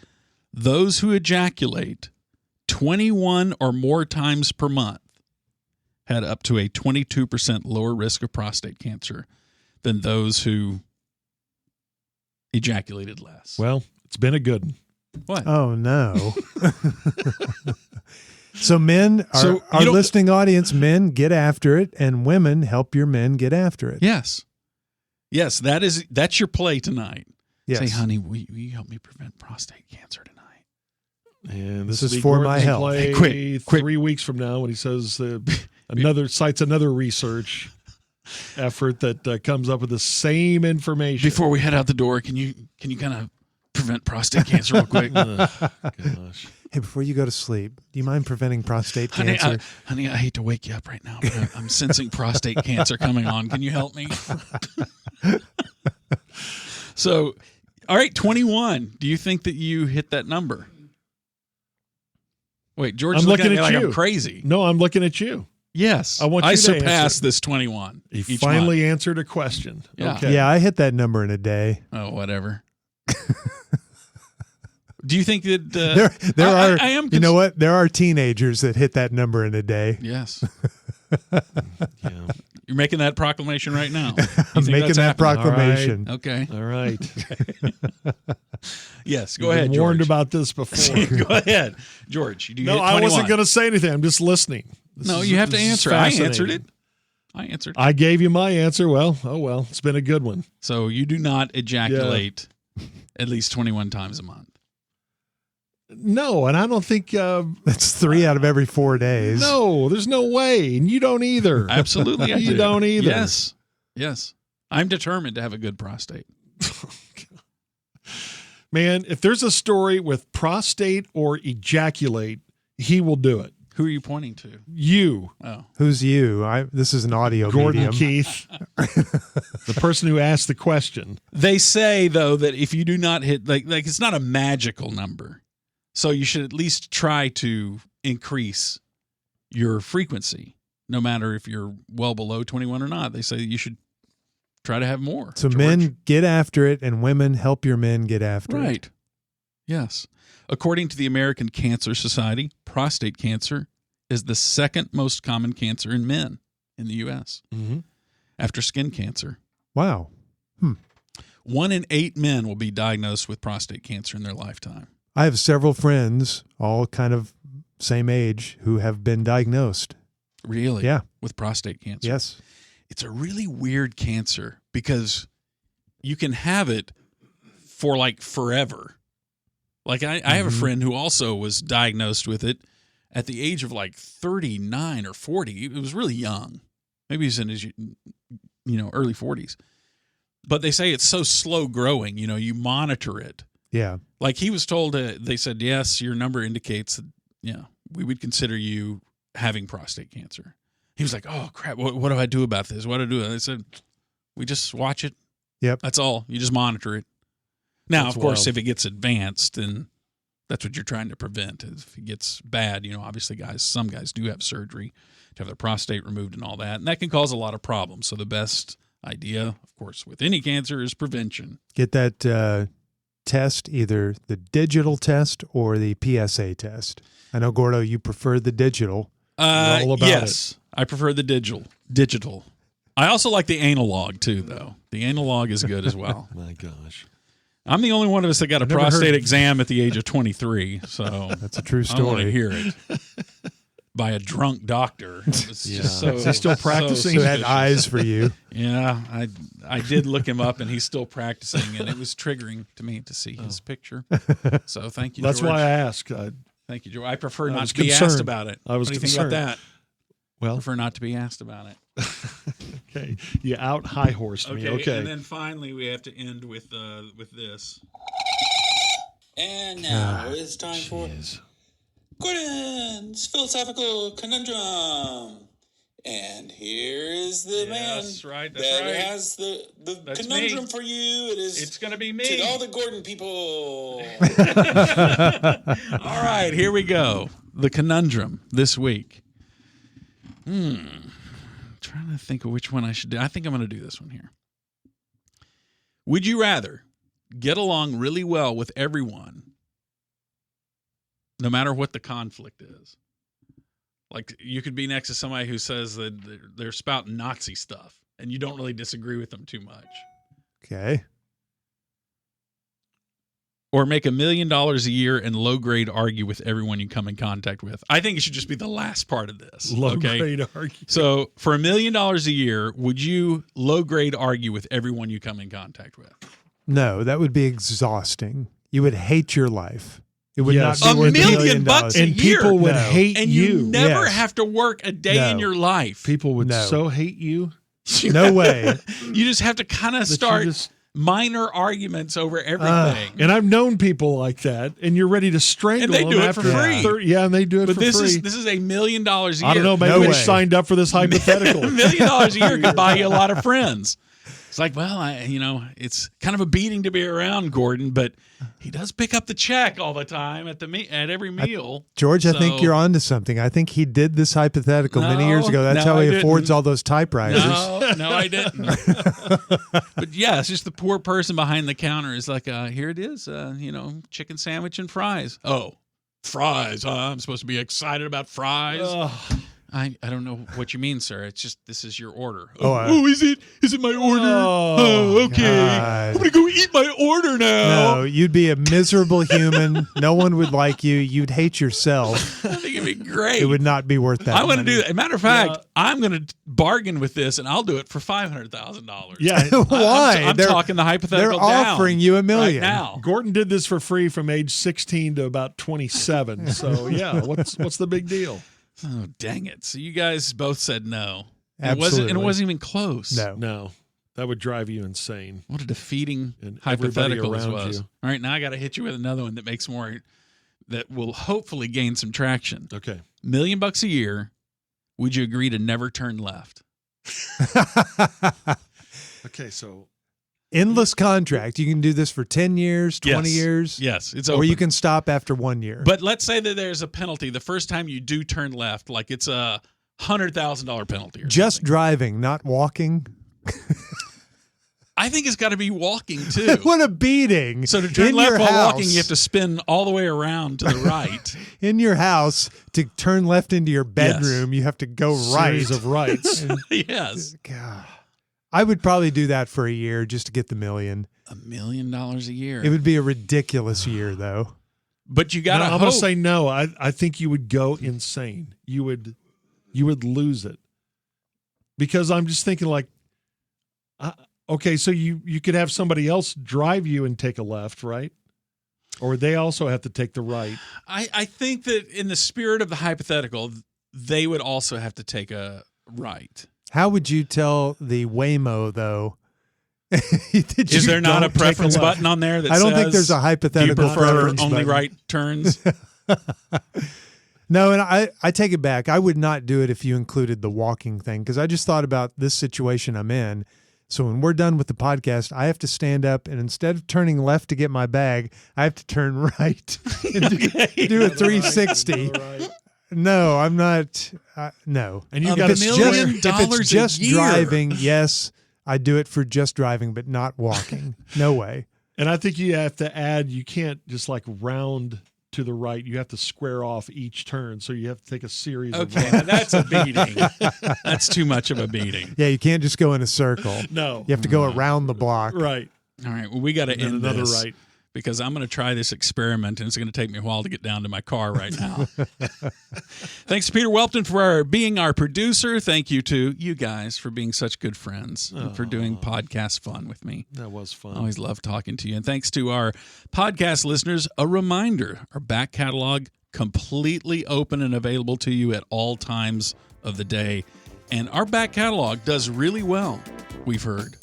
those who ejaculate 21 or more times per month had up to a 22% lower risk of prostate cancer than those who ejaculated less. Well, it's been a good one. What? Oh, no. So men, So you our don't- listening audience, men, get after it. And women, help your men get after it. Yes. Yes, that's your play tonight. Yes. Say, honey, will you help me prevent prostate cancer tonight? And This will is be for Gordon's my health. play Hey, quick. 3 weeks from now when he says cites another research effort that comes up with the same information. Before we head out the door, can you kind of prevent prostate cancer real quick? Gosh. Hey, before you go to sleep, do you mind preventing prostate Honey, cancer? honey, I hate to wake you up right now, but I'm sensing prostate cancer coming on. Can you help me? So, all right, 21. Do you think that you hit that number? Wait, George is I'm looking at me looking like at you. I'm crazy. No, I'm looking at you. Yes. I want you to surpassed answer. this 21. He each finally month. answered a question. Yeah. Okay. Yeah, I hit that number in a day. Oh, whatever. Do you think that There are. I am you know what? There are teenagers that hit that number in a day. Yes. Yeah. You're making that proclamation right now. I'm making that proclamation. Okay. All right. Yes. Go You've ahead, been George. warned about this before. Go ahead, George. Do you No, hit I 21? wasn't going to say anything. I'm just listening. No, you have to answer. I answered it. I answered. I gave you my answer. Well, it's been a good one. So you do not ejaculate at least 21 times a month. No, and I don't think That's 3 out of every 4 days. no, there's no way, and you don't either. Absolutely, I You do. don't either. Yes, yes. I'm determined to have a good prostate. Man, if there's a story with prostate or ejaculate, he will do it. Who are you pointing to? You, Oh, Who's you? This is an audio Gordon medium. Keith, the person who asked the question. they say though that if you do not hit like it's not a magical number, so you should at least try to increase your frequency, no matter if you're well below 21 or not. They say you should try to have more. So George. men get after it, and women help your men get after it. Right. Yes. According to the American Cancer Society, prostate cancer is the second most common cancer in men in the U.S. After skin cancer. Wow. 1 in 8 men will be diagnosed with prostate cancer in their lifetime. I have several friends, all kind of same age, who have been diagnosed. Really? Yeah. With prostate cancer. Yes. It's a really weird cancer because you can have it for like forever. Like I have a friend who also was diagnosed with it at the age of like 39 or 40. It was really young. Maybe he's in his early 40s. But they say it's so slow growing, you monitor it. Yeah. Like he was told, they said, yes, your number indicates that, we would consider you having prostate cancer. He was like, oh, crap, what do I do about this? What do I do? And they said, we just watch it. Yep. That's all. You just monitor it. Now, That's of course, wild. if it gets advanced, then that's what you're trying to prevent. If it gets bad, obviously some guys do have surgery to have their prostate removed and all that. And that can cause a lot of problems. So the best idea, of course, with any cancer is prevention. Get that test, either the digital test or the PSA test. I know, Gordo, you prefer the digital. all about yes, I prefer the digital. I also like the analog too, though. The analog is good as well. My gosh. I'm the only one of us that got a never prostate heard- exam at the age of 23, so That's a true I want to story. hear it by a drunk doctor. It's just so, Is he still practicing? Who had suspicious. eyes for you. Yeah, I did look him up, and he's still practicing, and it was triggering to me to see his picture. So thank you, That's George. why I asked. Thank you, George. I prefer I not was to be asked concerned. about it. I was what do you think about concerned. that? I Well, prefer not to be asked about it. okay. You out high horsed me. Okay. And then finally we have to end with this. And now it's time for Gordon's Philosophical Conundrum. And here is the man right, that right. has the That's conundrum me. for you. It is It's going to be to me. all the Gordon people. All right, here we go. The conundrum this week. Trying to think of which one I should do. I think I'm going to do this one here. Would you rather get along really well with everyone, no matter what the conflict is? Like you could be next to somebody who says that they're spouting Nazi stuff, and you don't really disagree with them too much. Okay. Or make $1 million a year and low grade argue with everyone you come in contact with. I think it should just be the last part of this. Low okay? grade argument. So for $1 million a year, would you low grade argue with everyone you come in contact with? No, that would be exhausting. You would hate your life. It would Yes. not be $1 worth million $1 bucks a And year. people would No. hate And you never Yes. have to work a day in No. your life. People would No. so hate you. No way. You just have to kind of that you start just- minor arguments over everything. and I've known people like that, and you're ready to strangle And they them do it after for free. 30 Yeah, and they do it But for this free. is $1 million a year. I don't know. Maybe No we way. signed up for this hypothetical. $1 million a year could buy you a lot of friends. It's like, well, it's kind of a beating to be around Gordon, but he does pick up the check all the time at every meal. George, I think So- you're onto something. I think he did this hypothetical many years ago. That's No, how he I affords didn't. all those typewriters. No, I didn't. But yeah, it's just the poor person behind the counter is like, here it is, chicken sandwich and fries. Oh, fries, huh? I'm supposed to be excited about fries. I don't know what you mean, sir. It's just this is your order. Oh, is it? Is it my order? Oh, okay. God. I'm gonna go eat my order now. No, you'd be a miserable human. No one would like you. You'd hate yourself. I think it'd be great. It would not be worth that. I want to money. do that. Matter of fact, I'm going to bargain with this, and I'll do it for $500,000. Yeah. Why? I'm talking the hypothetical They're down offering you $1 million right now. Gordon did this for free from age 16 to about 27. So yeah, what's the big deal? Oh, dang it. So you guys both said no. Absolutely. And it wasn't even close. No, that would drive you insane. What a defeating And everybody hypothetical this around was. you. All right, now I got to hit you with another one that makes more, that will hopefully gain some traction. Okay. $1 million a year. Would you agree to never turn left? Okay, so Endless contract. You can do this for 10 years, 20 Yes. years. Yes, it's Or open. you can stop after 1 year. But let's say that there's a penalty the first time you do turn left, like it's a $100,000 penalty. Or just something. driving, not walking. I think it's got to be walking too. What a beating. So to turn In left your while house. walking, you have to spin all the way around to the right. In your house, to turn left into your bedroom, you have to go right. series of rights. Yes. God. I would probably do that for a year just to get the $1 million. $1 million a year. It would be a ridiculous year, though. But you got to I'm hope. gonna say no. I think you would go insane. You would lose it. Because I'm just thinking like, okay, so you could have somebody else drive you and take a left, right? Or they also have to take the right. I think that in the spirit of the hypothetical, they would also have to take a right. How would you tell the Waymo, though? Is there not a don't take a preference left. button on there that I don't think says, there's a do you hypothetical prefer preference only button. right turns? No, and I take it back. I would not do it if you included the walking thing, because I just thought about this situation I'm in. So when we're done with the podcast, I have to stand up, and instead of turning left to get my bag, I have to turn right and do a 360. No, I'm not. No. And you $1 got to million If it's just a year. driving, yes, I do it for just driving, but not walking. No way. And I think you have to add, you can't just like round to the right. You have to square off each turn. So you have to take a series of Okay, now that's a beating. That's too much of a beating. Yeah, you can't just go in a circle. No. You have to go around the block. Right. All right, well, we got to And then end another this right. because I'm going to try this experiment, and it's going to take me a while to get down to my car right now. Thanks to Peter Welpton for being our producer. Thank you to you guys for being such good friends and for doing podcast fun with me. That was fun. Always love talking to you. And thanks to our podcast listeners, a reminder, our back catalog completely open and available to you at all times of the day. And our back catalog does really well, we've heard.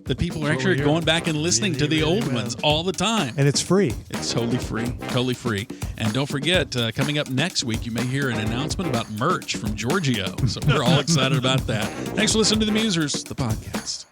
That people are actually going back and listening to the old ones all the time. And it's free. It's totally free, totally free. And don't forget, coming up next week, you may hear an announcement about merch from Giorgio. So we're all excited about that. Thanks for listening to The Musers, the podcast.